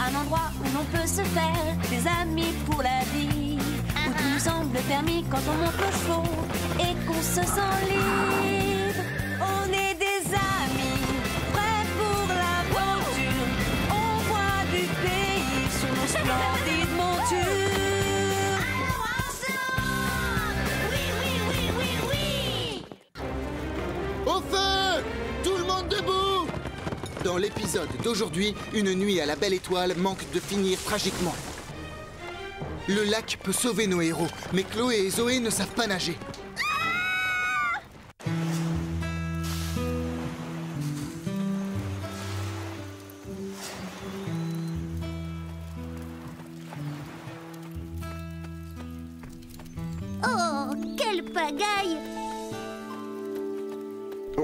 un endroit où l'on peut se faire des amis pour la vie, où tout nous semble permis quand on monte au chaud et qu'on se sent libre. On est des amis, prêts pour l'aventure. On voit du pays sur nos splendides montures. Au feu! Tout le monde debout! Dans l'épisode d'aujourd'hui, une nuit à la Belle Étoile manque de finir tragiquement. Le lac peut sauver nos héros, mais Chloé et Zoé ne savent pas nager. Oh, quelle pagaille!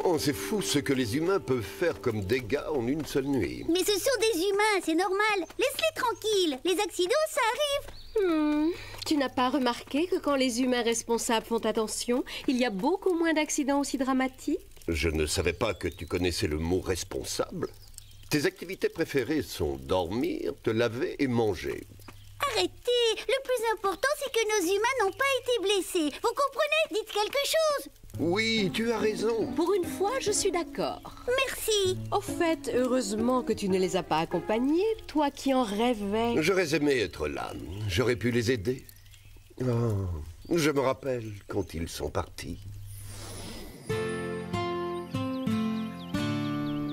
Oh, c'est fou ce que les humains peuvent faire comme dégâts en une seule nuit. Mais ce sont des humains, c'est normal. Laisse-les tranquilles. Les accidents, ça arrive. Tu n'as pas remarqué que quand les humains responsables font attention, il y a beaucoup moins d'accidents aussi dramatiques? Je ne savais pas que tu connaissais le mot responsable. Tes activités préférées sont dormir, te laver et manger. Arrêtez. Le plus important, c'est que nos humains n'ont pas été blessés. Vous comprenez? Dites quelque chose. Oui, tu as raison. Pour une fois, je suis d'accord. Merci. Au fait, heureusement que tu ne les as pas accompagnés, toi qui en rêvais. J'aurais aimé être là. J'aurais pu les aider. Oh, je me rappelle quand ils sont partis.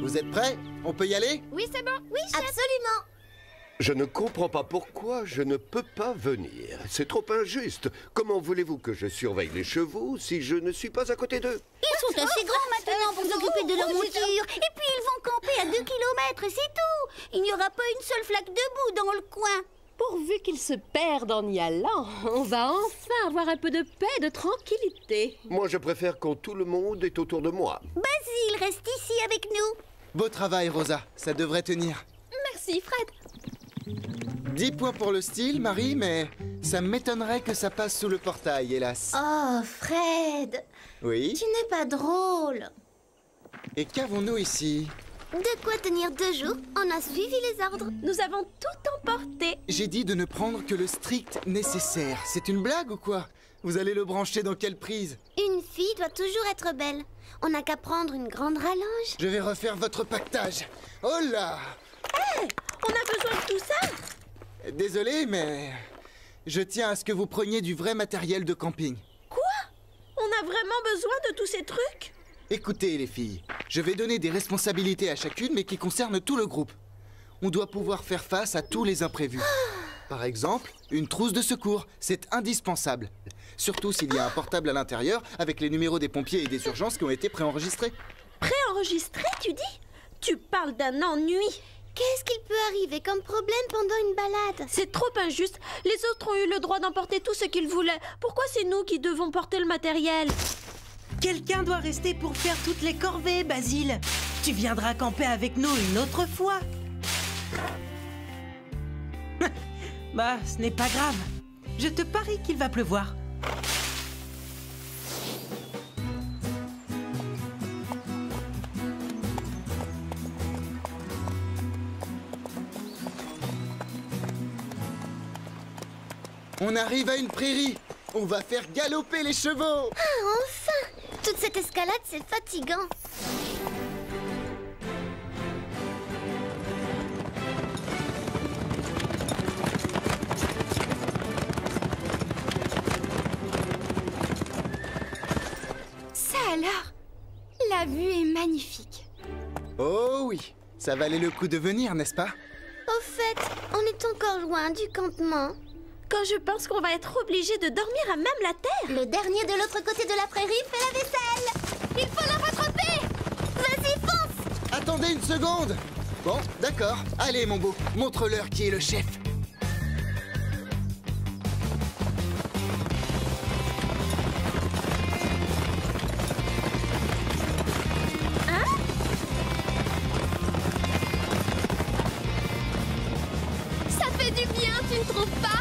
Vous êtes prêts? On peut y aller? Oui, c'est bon. Oui, chef. Absolument. Je ne comprends pas pourquoi je ne peux pas venir. C'est trop injuste. Comment voulez-vous que je surveille les chevaux si je ne suis pas à côté d'eux? Ils sont assez grands maintenant pour s'occuper de leur monture. Et puis ils vont camper à 2 kilomètres, et c'est tout. Il n'y aura pas une seule flaque de boue dans le coin. Pourvu qu'ils se perdent en y allant, on va enfin avoir un peu de paix, de tranquillité. Moi, je préfère quand tout le monde est autour de moi. Basile, reste ici avec nous. Beau travail, Rosa. Ça devrait tenir. Merci, Fred. 10 points pour le style, Marie, mais ça m'étonnerait que ça passe sous le portail, hélas. Oh, Fred, Oui? tu n'es pas drôle. Et qu'avons-nous ici? De quoi tenir 2 jours? On a suivi les ordres. Nous avons tout emporté. J'ai dit de ne prendre que le strict nécessaire. C'est une blague ou quoi? Vous allez le brancher dans quelle prise? Une fille doit toujours être belle. On n'a qu'à prendre une grande rallonge. Je vais refaire votre pactage. Oh là! On a besoin de tout ça? Désolé, mais je tiens à ce que vous preniez du vrai matériel de camping. Quoi? On a vraiment besoin de tous ces trucs? Écoutez, les filles, je vais donner des responsabilités à chacune, mais qui concernent tout le groupe. On doit pouvoir faire face à tous les imprévus. Par exemple, une trousse de secours, c'est indispensable. Surtout s'il y a un portable à l'intérieur, avec les numéros des pompiers et des urgences qui ont été préenregistrés. Préenregistré, tu dis? Tu parles d'un ennui. Qu'est-ce qu'il peut arriver comme problème pendant une balade? C'est trop injuste. Les autres ont eu le droit d'emporter tout ce qu'ils voulaient. Pourquoi c'est nous qui devons porter le matériel? Quelqu'un doit rester pour faire toutes les corvées, Basile. Tu viendras camper avec nous une autre fois. Bah, ce n'est pas grave. Je te parie qu'il va pleuvoir. On arrive à une prairie. On va faire galoper les chevaux. Ah, enfin! Toute cette escalade, c'est fatigant. Ça alors? La vue est magnifique. Oh oui, ça valait le coup de venir, n'est-ce pas? Au fait, on est encore loin du campement. Quand je pense qu'on va être obligé de dormir à même la terre. Le dernier de l'autre côté de la prairie fait la vaisselle. Il faut le rattraper. Vas-y, fonce. Attendez une seconde. Bon, d'accord. Allez, mon beau, montre-leur qui est le chef. Ça fait du bien, tu ne trouves pas?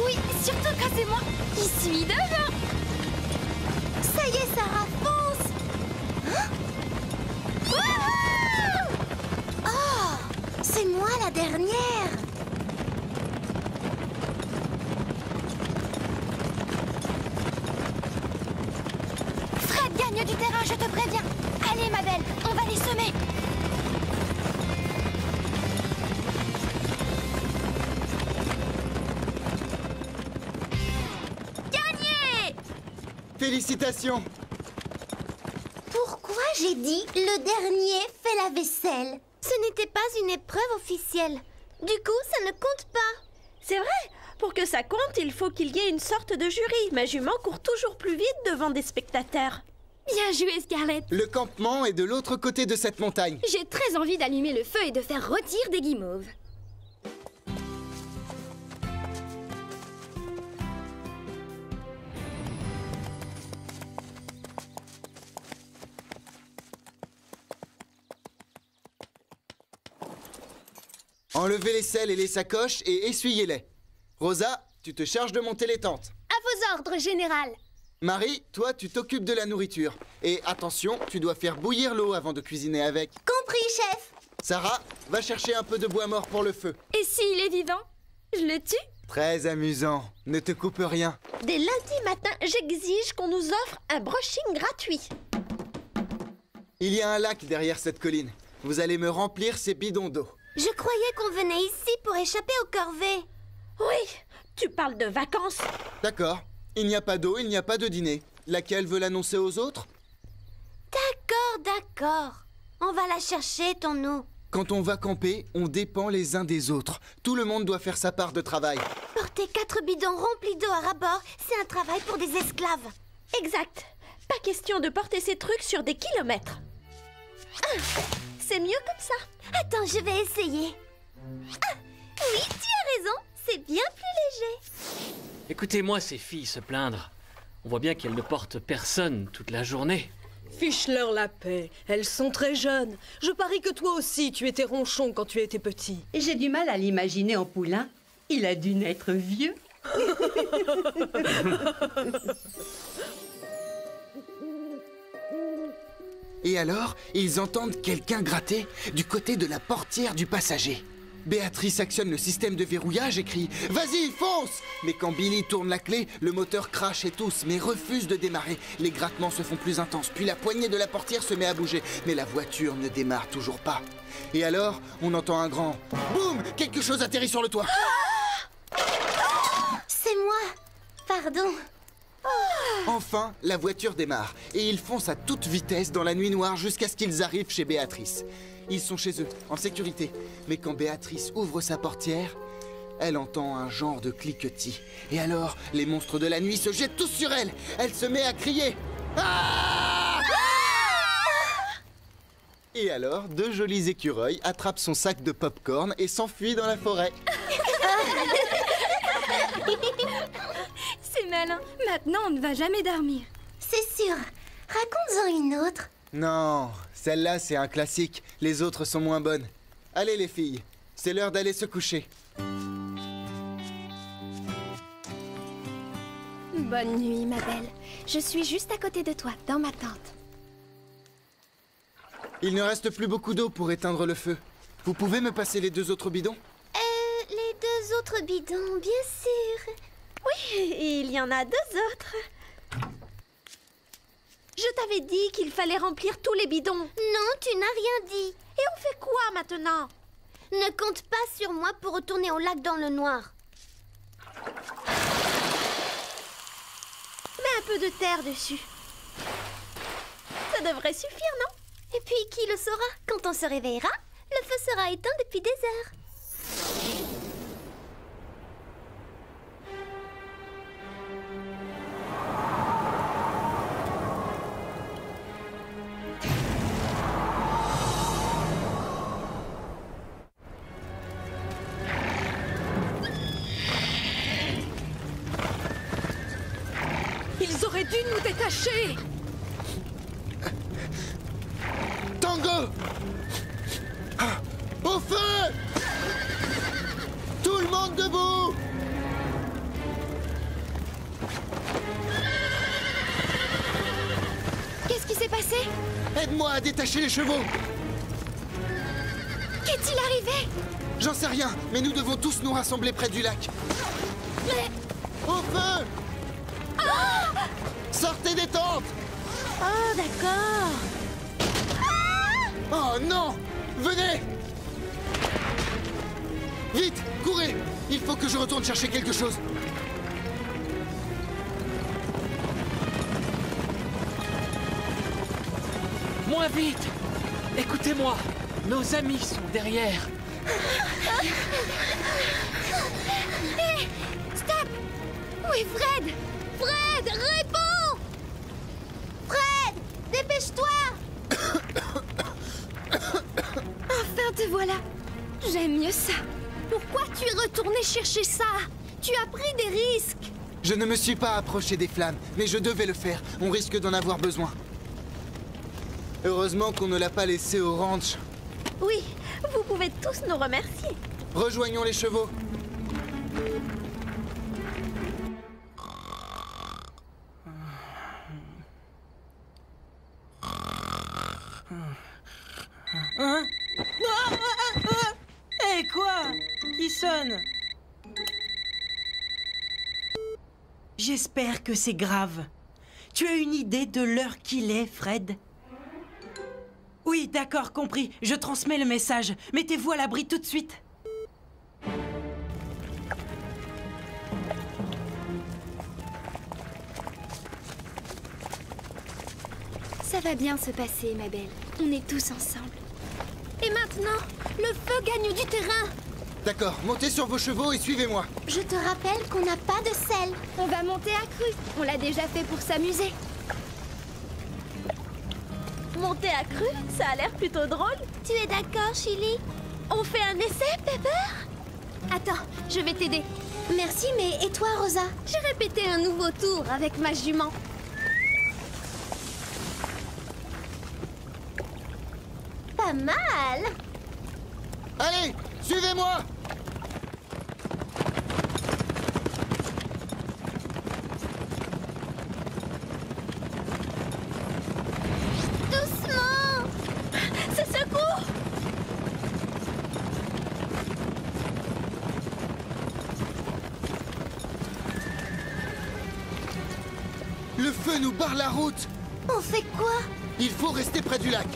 Oui, surtout quand c'est moi qui suis devant. Ça y est, Sarah, fonce. Hein? Wouhou! Oh, c'est moi la dernière. gagne du terrain, je te préviens. Allez, ma belle, on va les semer. Gagné! Félicitations! Pourquoi j'ai dit le dernier fait la vaisselle? Ce n'était pas une épreuve officielle. Du coup, ça ne compte pas. C'est vrai. Pour que ça compte, il faut qu'il y ait une sorte de jury. Ma jument court toujours plus vite devant des spectateurs. Bien joué, Scarlett. Le campement est de l'autre côté de cette montagne. J'ai très envie d'allumer le feu et de faire rôtir des guimauves. Enlevez les selles et les sacoches et essuyez-les. Rosa, tu te charges de monter les tentes. À vos ordres, général. Marie, toi, tu t'occupes de la nourriture. Et attention, tu dois faire bouillir l'eau avant de cuisiner avec. Compris, chef. Sarah, va chercher un peu de bois mort pour le feu. Et s'il est vivant, je le tue? Très amusant. Ne te coupe rien. Dès lundi matin, j'exige qu'on nous offre un brushing gratuit. Il y a un lac derrière cette colline. Vous allez me remplir ces bidons d'eau. Je croyais qu'on venait ici pour échapper aux corvées. Oui, tu parles de vacances. D'accord. Il n'y a pas d'eau, il n'y a pas de dîner. Laquelle veut l'annoncer aux autres? D'accord. On va la chercher, ton eau. Quand on va camper, on dépend les uns des autres. Tout le monde doit faire sa part de travail. Porter 4 bidons remplis d'eau à ras-bord, c'est un travail pour des esclaves. Exact. Pas question de porter ces trucs sur des kilomètres. C'est mieux comme ça. Attends, je vais essayer. Ah, oui, tu as raison. C'est bien plus léger. Écoutez-moi ces filles se plaindre. On voit bien qu'elles ne portent personne toute la journée. Fiche-leur la paix. Elles sont très jeunes. Je parie que toi aussi, tu étais ronchon quand tu étais petit. J'ai du mal à l'imaginer en poulain. Il a dû naître vieux. Et alors, ils entendent quelqu'un gratter du côté de la portière du passager. Béatrice actionne le système de verrouillage et crie « Vas-y, fonce !» Mais quand Billy tourne la clé, le moteur crache et tousse, mais refuse de démarrer. Les grattements se font plus intenses, puis la poignée de la portière se met à bouger. Mais la voiture ne démarre toujours pas. Et alors, on entend un grand « Boum !» Quelque chose atterrit sur le toit. C'est moi. Pardon. Enfin, la voiture démarre, et ils foncent à toute vitesse dans la nuit noire jusqu'à ce qu'ils arrivent chez Béatrice. Ils sont chez eux, en sécurité. Mais quand Béatrice ouvre sa portière, elle entend un genre de cliquetis. Et alors, les monstres de la nuit se jettent tous sur elle. Elle se met à crier. Ah! Et alors, 2 jolis écureuils attrapent son sac de pop-corn et s'enfuient dans la forêt. C'est malin. Maintenant, on ne va jamais dormir. C'est sûr. Raconte-en une autre. Non, celle-là, c'est un classique. Les autres sont moins bonnes. Allez, les filles, c'est l'heure d'aller se coucher. Bonne nuit, ma belle. Je suis juste à côté de toi, dans ma tente. Il ne reste plus beaucoup d'eau pour éteindre le feu. Vous pouvez me passer les 2 autres bidons? Les 2 autres bidons, bien sûr. Oui, il y en a 2 autres. Je t'avais dit qu'il fallait remplir tous les bidons. Non, tu n'as rien dit. Et on fait quoi maintenant? Ne compte pas sur moi pour retourner au lac dans le noir. Mets un peu de terre dessus. Ça devrait suffire, non? Et puis, qui le saura? Quand on se réveillera, le feu sera éteint depuis des heures. Ils auraient dû nous détacher. Tango! Ah, au feu! Tout le monde debout! Qu'est-ce qui s'est passé? Aide-moi à détacher les chevaux! Qu'est-il arrivé? J'en sais rien, mais nous devons tous nous rassembler près du lac. Mais... Au feu! Sortez des tentes! Oh, d'accord. Oh non! Venez! Vite! Courez! Il faut que je retourne chercher quelque chose. Moins vite! Écoutez-moi! Nos amis sont derrière! Hé! Stop! Où est Fred? Fred, réponds! Fred, dépêche-toi! Enfin, te voilà. J'aime mieux ça. Pourquoi tu es retourné chercher ça? Tu as pris des risques. Je ne me suis pas approché des flammes, mais je devais le faire. On risque d'en avoir besoin. Heureusement qu'on ne l'a pas laissé au ranch. Oui, vous pouvez tous nous remercier. Rejoignons les chevaux. Hein? Hé, quoi? Qui sonne? J'espère que c'est grave. Tu as une idée de l'heure qu'il est, Fred? Oui, d'accord, compris. Je transmets le message. Mettez-vous à l'abri tout de suite. Ça va bien se passer, ma belle. On est tous ensemble. Et maintenant, le feu gagne du terrain. D'accord, montez sur vos chevaux et suivez-moi. Je te rappelle qu'on n'a pas de sel. On va monter à cru. On l'a déjà fait pour s'amuser. Monter à cru, ça a l'air plutôt drôle. Tu es d'accord, Chili? On fait un essai, Pepper? Attends, je vais t'aider. Merci, mais et toi, Rosa? J'ai répété un nouveau tour avec ma jument. Pas mal. Allez, suivez-moi! Doucement. C'est secours! Le feu nous barre la route! On fait quoi? Il faut rester près du lac.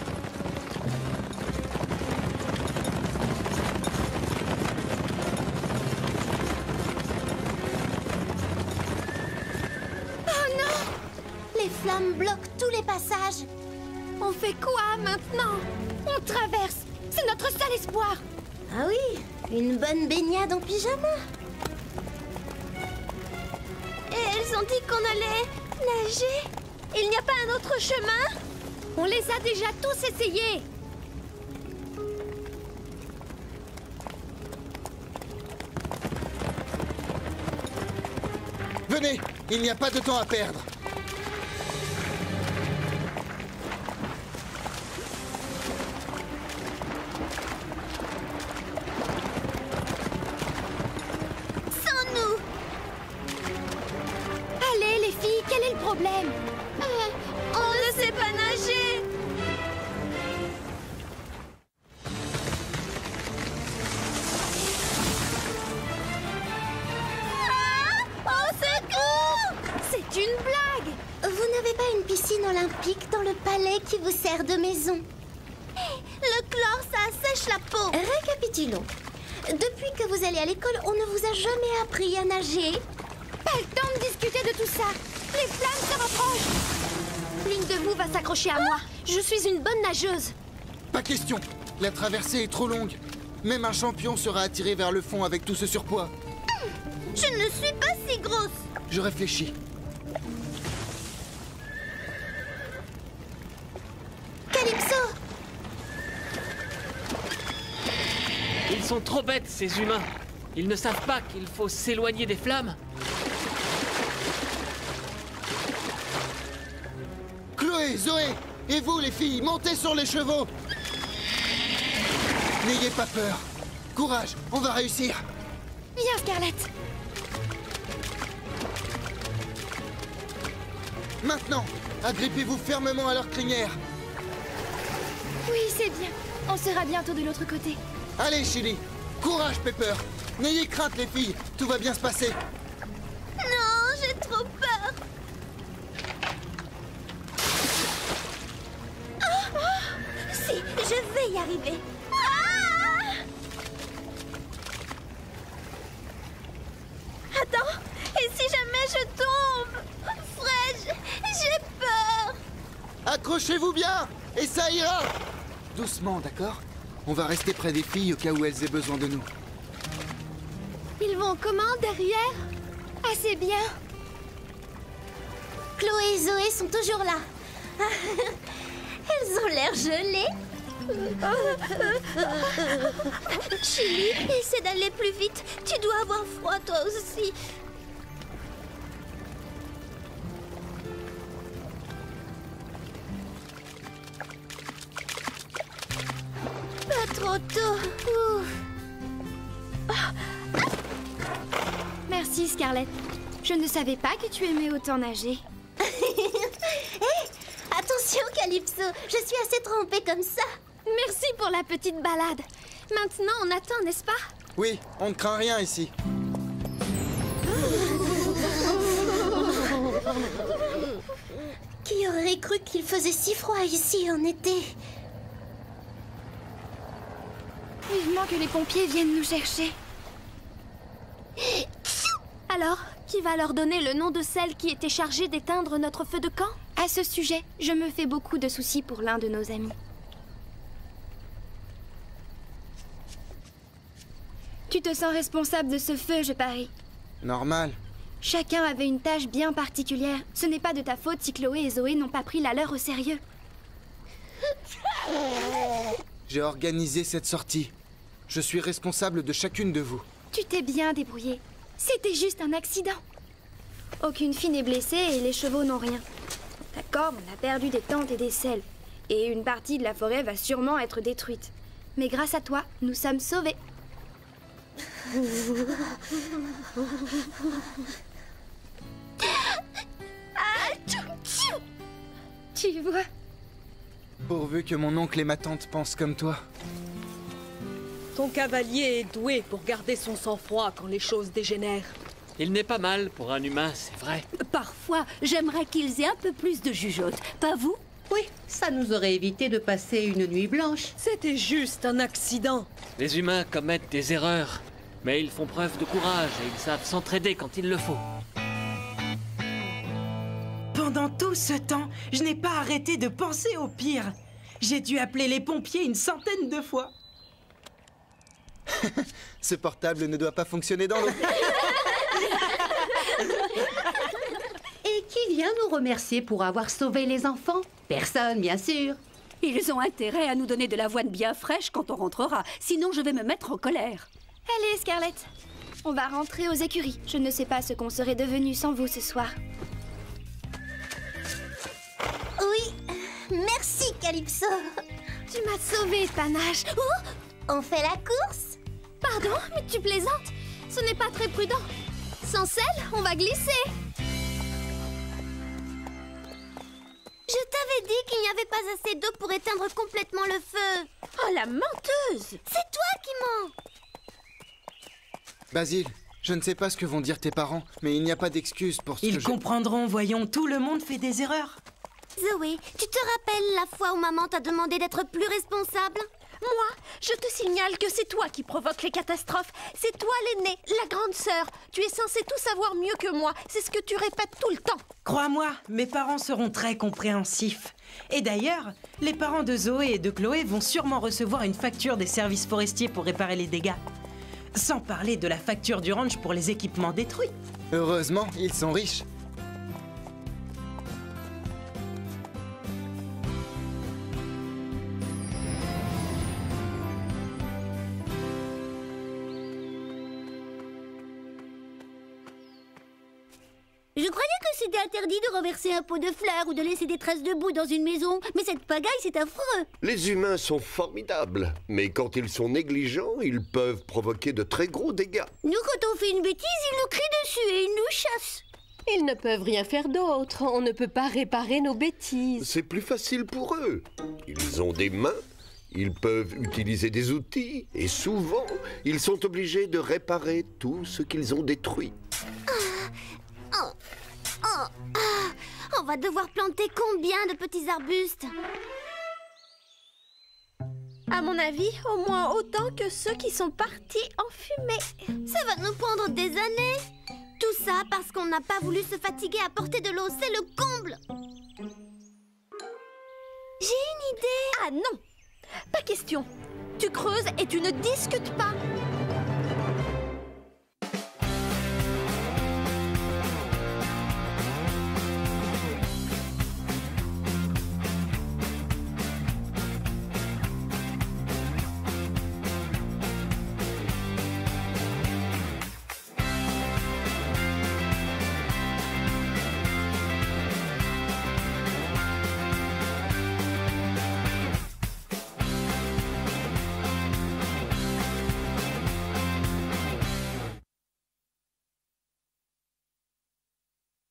Les flammes bloquent tous les passages. On fait quoi maintenant? On traverse. C'est notre seul espoir. Ah oui, une bonne baignade en pyjama. Et elles ont dit qu'on allait nager. Il n'y a pas un autre chemin? On les a déjà tous essayés. Venez, il n'y a pas de temps à perdre. Sans nous. Allez, les filles, quel est le problème? On ne sait pas nager. Au secours! C'est une blague! Vous n'avez pas une piscine olympique dans le palais qui vous sert de maison? Le chlore, ça assèche la peau. Récapitulons. Depuis que vous allez à l'école, on ne vous a jamais appris à nager. Pas le temps de discuter de tout ça. Les flammes se rapprochent. L'une de vous va s'accrocher à moi. Je suis une bonne nageuse. Pas question. La traversée est trop longue. Même un champion sera attiré vers le fond avec tout ce surpoids. Je ne suis pas si grosse. Je réfléchis. Calypso! Ils sont trop bêtes, ces humains. Ils ne savent pas qu'il faut s'éloigner des flammes. Chloé, Zoé, et vous les filles, montez sur les chevaux. N'ayez pas peur. Courage, on va réussir. Viens, Scarlett. Maintenant, agrippez-vous fermement à leur crinière. Oui, c'est bien. On sera bientôt de l'autre côté. Allez, Chili. Courage, Pepper. N'ayez crainte, les filles. Tout va bien se passer. Non, j'ai trop peur. vais y arriver. Ah! Attends, et si jamais je tombe? Fred, j'ai peur. Accrochez-vous bien, et ça ira. Doucement, d'accord? On va rester près des filles au cas où elles aient besoin de nous. Ils vont comment derrière? Assez bien. Chloé et Zoé sont toujours là. Elles ont l'air gelées. Chili, essaie d'aller plus vite. Tu dois avoir froid toi aussi. Pas trop tôt. Ouf. Merci Scarlett. Je ne savais pas que tu aimais autant nager. Hé, attention Calypso, je suis assez trempée comme ça. Merci pour la petite balade. Maintenant, on attend, n'est-ce pas? Oui, on ne craint rien ici. Qui aurait cru qu'il faisait si froid ici en été? Vivement que les pompiers viennent nous chercher. Alors, qui va leur donner le nom de celle qui était chargée d'éteindre notre feu de camp? À ce sujet, je me fais beaucoup de soucis pour l'un de nos amis. Tu te sens responsable de ce feu, je parie. Normal. Chacun avait une tâche bien particulière. Ce n'est pas de ta faute si Chloé et Zoé n'ont pas pris la leur au sérieux. J'ai organisé cette sortie. Je suis responsable de chacune de vous. Tu t'es bien débrouillé. C'était juste un accident. Aucune fille n'est blessée et les chevaux n'ont rien. D'accord, on a perdu des tentes et des selles. Et une partie de la forêt va sûrement être détruite. Mais grâce à toi, nous sommes sauvés. Tu vois? Pourvu que mon oncle et ma tante pensent comme toi. Ton cavalier est doué pour garder son sang-froid quand les choses dégénèrent. Il n'est pas mal pour un humain, c'est vrai. Parfois, j'aimerais qu'ils aient un peu plus de jugeote, pas vous? Oui, ça nous aurait évité de passer une nuit blanche. C'était juste un accident. Les humains commettent des erreurs, mais ils font preuve de courage et ils savent s'entraider quand il le faut. Pendant tout ce temps, je n'ai pas arrêté de penser au pire. J'ai dû appeler les pompiers une centaine de fois. Ce portable ne doit pas fonctionner dans l'eau. Et qui vient nous remercier pour avoir sauvé les enfants? Personne, bien sûr. Ils ont intérêt à nous donner de l'avoine bien fraîche quand on rentrera, sinon je vais me mettre en colère. Allez, Scarlett. On va rentrer aux écuries. Je ne sais pas ce qu'on serait devenu sans vous ce soir. Oui, merci Calypso. Tu m'as sauvée, Panache. Oh, on fait la course? Pardon, mais tu plaisantes. Ce n'est pas très prudent. Sans selle, on va glisser. Je t'avais dit qu'il n'y avait pas assez d'eau pour éteindre complètement le feu. Oh, la menteuse! C'est toi qui mens. Basile, je ne sais pas ce que vont dire tes parents, mais il n'y a pas d'excuse pour ce que Ils comprendront, voyons, tout le monde fait des erreurs. Zoé, tu te rappelles la fois où maman t'a demandé d'être plus responsable? Moi, je te signale que c'est toi qui provoque les catastrophes. C'est toi l'aînée, la grande sœur. Tu es censée tout savoir mieux que moi. C'est ce que tu répètes tout le temps. Crois-moi, mes parents seront très compréhensifs. Et d'ailleurs, les parents de Zoé et de Chloé vont sûrement recevoir une facture des services forestiers pour réparer les dégâts. Sans parler de la facture du ranch pour les équipements détruits. Heureusement, ils sont riches. Je croyais que c'était interdit de renverser un pot de fleurs ou de laisser des traces de boue dans une maison. Mais cette pagaille, c'est affreux. Les humains sont formidables, mais quand ils sont négligents, ils peuvent provoquer de très gros dégâts. Nous, quand on fait une bêtise, ils nous crient dessus et ils nous chassent. Ils ne peuvent rien faire d'autre. On ne peut pas réparer nos bêtises. C'est plus facile pour eux. Ils ont des mains, ils peuvent utiliser des outils, et souvent, ils sont obligés de réparer tout ce qu'ils ont détruit. On va devoir planter combien de petits arbustes? À mon avis, au moins autant que ceux qui sont partis en fumée. Ça va nous prendre des années. Tout ça parce qu'on n'a pas voulu se fatiguer à porter de l'eau, c'est le comble. J'ai une idée. Ah non, pas question. Tu creuses et tu ne discutes pas.